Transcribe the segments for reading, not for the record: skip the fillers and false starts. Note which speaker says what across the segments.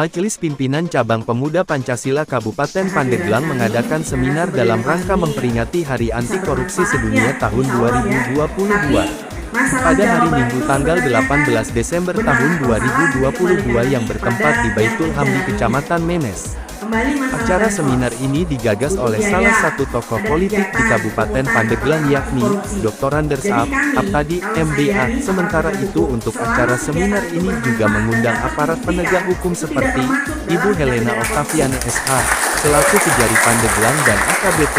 Speaker 1: Majelis Pimpinan Cabang Pemuda Pancasila Kabupaten Pandeglang mengadakan seminar dalam rangka memperingati Hari Anti Korupsi Sedunia tahun 2022. Pada hari Minggu tanggal 18 Desember tahun 2022 yang bertempat di Baitul Hamdi Kecamatan Menes. Acara seminar ini digagas oleh salah satu tokoh politik di Kabupaten Pandeglang yakni Dr. Anders Aptadi, MBA. Sementara itu untuk acara seminar ini juga mengundang aparat penegak hukum seperti Ibu Helena Oktaviana SH, selaku Kejari Pandeglang dan AKBP,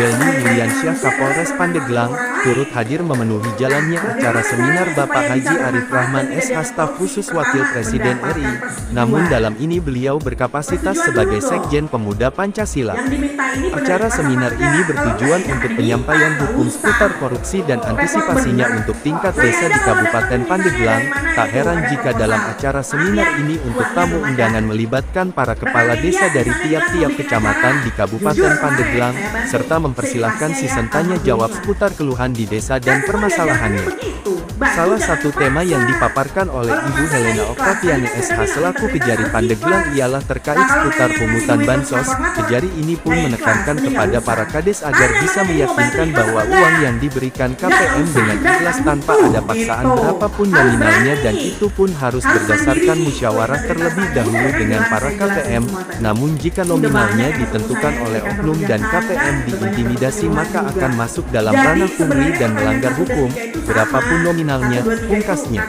Speaker 1: Belni Yuliansyah Kapolres Pandeglang, turut hadir memenuhi jalannya acara seminar Bapak Haji Arif Rahman SH Staf Khusus Wakil Presiden RI. Namun dalam ini beliau berkapasitas sebagai Sekjen Pemuda Pancasila. Acara seminar ini bertujuan untuk penyampaian hukum seputar korupsi dan antisipasinya untuk tingkat desa di Kabupaten Pandeglang. Tak heran jika dalam acara seminar ini untuk tamu undangan melibatkan para kepala desa dari tiap-tiap kecamatan di Kabupaten Pandeglang, serta mempersilahkan sesi tanya jawab seputar keluhan di desa dan permasalahannya. Salah satu tema yang dipaparkan oleh Ibu Helena Oktaviana SH selaku Kejari Pandeglang ialah terkait seputar pungutan bansos. Kejari ini pun menekankan kepada para kades agar bisa meyakinkan bahwa uang yang diberikan KPM dengan ikhlas tanpa ada paksaan berapapun nominalnya, dan itu pun harus berdasarkan musyawarah terlebih dahulu dengan para KPM. Namun jika nominalnya ditentukan oleh oknum dan KPM diintimidasi maka akan masuk dalam ranah pungli dan melanggar hukum, berapapun nominalnya, pungkasnya.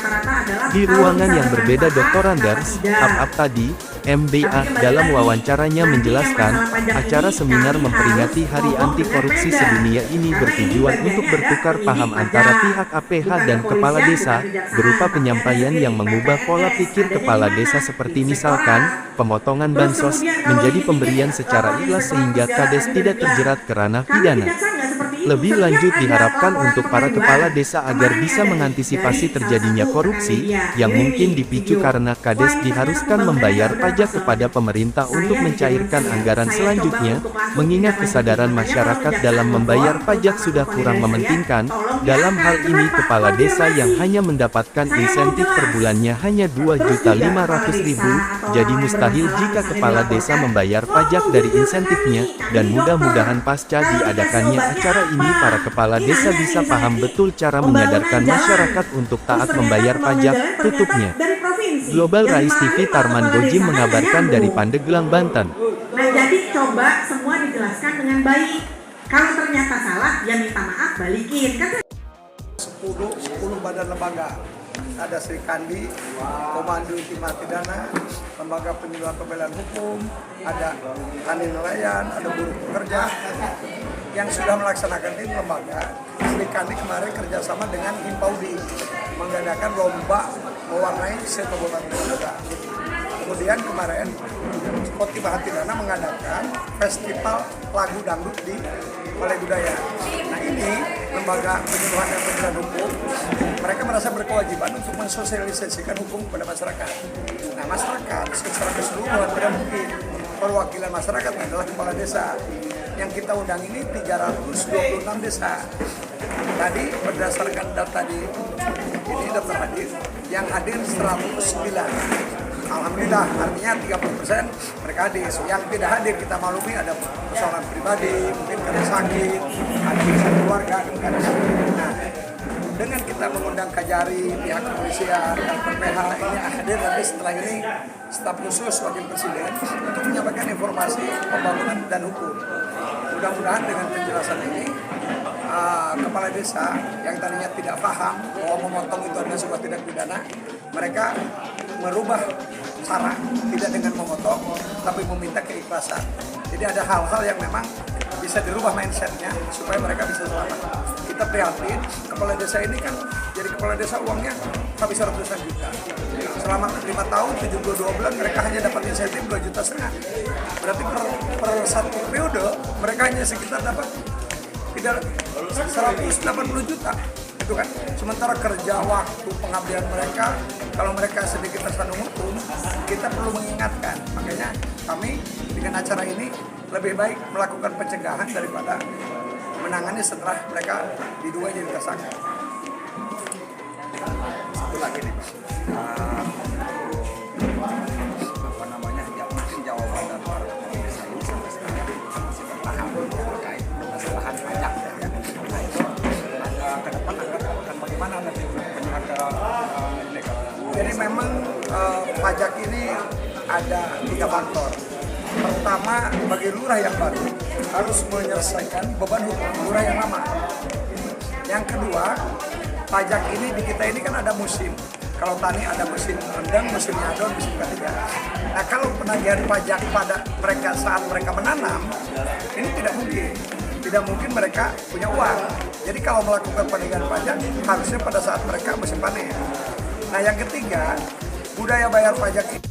Speaker 1: Di ruangan yang berbeda Dr. Anders Aptadi, MBA, dalam wawancaranya menjelaskan, acara seminar memperingati Hari Anti Korupsi Sedunia ini bertujuan untuk bertukar paham antara pihak APH dan kepala desa, berupa penyampaian yang mengubah pola pikir kepala desa seperti misalkan, pemotongan bansos, menjadi pemberian secara ikhlas sehingga kades tidak terjerat ke ranah pidana. Lebih lanjut diharapkan untuk para kepala desa agar bisa mengantisipasi terjadinya korupsi, yang mungkin dipicu karena kades diharuskan membayar pajak kepada pemerintah untuk mencairkan anggaran selanjutnya, mengingat kesadaran masyarakat dalam membayar pajak sudah kurang mementingkan. Dalam hal ini kepala desa yang hanya mendapatkan insentif per bulannya hanya Rp2.500.000, jadi mustahil jika kepala desa membayar pajak dari insentifnya, dan mudah-mudahan pasca diadakannya acara ini para kepala desa bisa paham betul cara menyadarkan masyarakat untuk taat membayar pajak, tutupnya. Global Rise TV Tarman Gojim mengabarkan dari Pandeglang, Banten.
Speaker 2: Nah, jadi coba semua dijelaskan dengan baik. Kalau ternyata salah, ya minta maaf, balikin. Kan
Speaker 3: 10 badan lembaga. Ada Sri Kandi, Komando Intimati Pidana, Lembaga Penyuluhan Pembelaan Hukum, ada Tani Nelayan, ada buruh pekerja yang sudah melaksanakan ini lembaga. Sri Kandi kemarin kerjasama dengan Himpaudi mengadakan lomba mewarnai se-Kabupaten Pandeglang. Kemudian kemarin Koti Bahatidana mengadakan festival lagu dangdut di Balai Budaya. Nah ini lembaga penyuluhan dan pembelaan hukum, mereka merasa berkewajiban untuk mensosialisasikan hukum kepada masyarakat. Nah masyarakat secara keseluruhan tidak mungkin, perwakilan masyarakat adalah kepala desa. Yang kita undang ini 326 desa. Tadi berdasarkan data di ini daftar hadir, yang hadir 109. Alhamdulillah, artinya 30% mereka hadir. Yang tidak hadir kita maklumi ada persoalan pribadi, mungkin karena sakit, ada urusan keluarga, Nah, dengan kita mengundang Kajari, pihak kepolisian, dan PPH ini hadir, nanti setelah ini staf khusus wakil presiden untuk menyampaikan informasi pembangunan dan hukum. Mudah-mudahan dengan penjelasan ini kepala desa yang tadinya tidak paham bahwa memotong itu adalah sebuah tindak pidana, mereka merubah cara, tidak dengan memotong tapi meminta keikhlasan. Jadi ada hal-hal yang memang bisa dirubah mindsetnya supaya mereka bisa selamat. Kita prihatin, kepala desa ini kan jadi kepala desa uangnya habis ratusan juta. Selama 5 tahun, 72 bulan mereka hanya dapat insentif 2,5 juta. Berarti per satu periode mereka hanya sekitar dapat 180 juta. Itu kan, sementara kerja waktu pengabdian mereka, kalau mereka sedikit tersandung hukum, kita perlu mengingatkan. Makanya kami dengan acara ini lebih baik melakukan pencegahan daripada menangani setelah mereka diduga jadi tersangka. Satu lagi nih, memang pajak ini ada 3 faktor. Pertama, bagi lurah yang baru harus menyelesaikan beban hukum lurah yang lama. Yang kedua, pajak ini di kita ini kan ada musim. Kalau tani ada musim rendang, musim nyadon, musim ketiga. Nah, kalau penagihan pajak pada mereka saat mereka menanam, ini tidak mungkin. Tidak mungkin mereka punya uang. Jadi kalau melakukan penagihan pajak, harusnya pada saat mereka musim panen. Nah, yang ketiga, budaya bayar pajak ini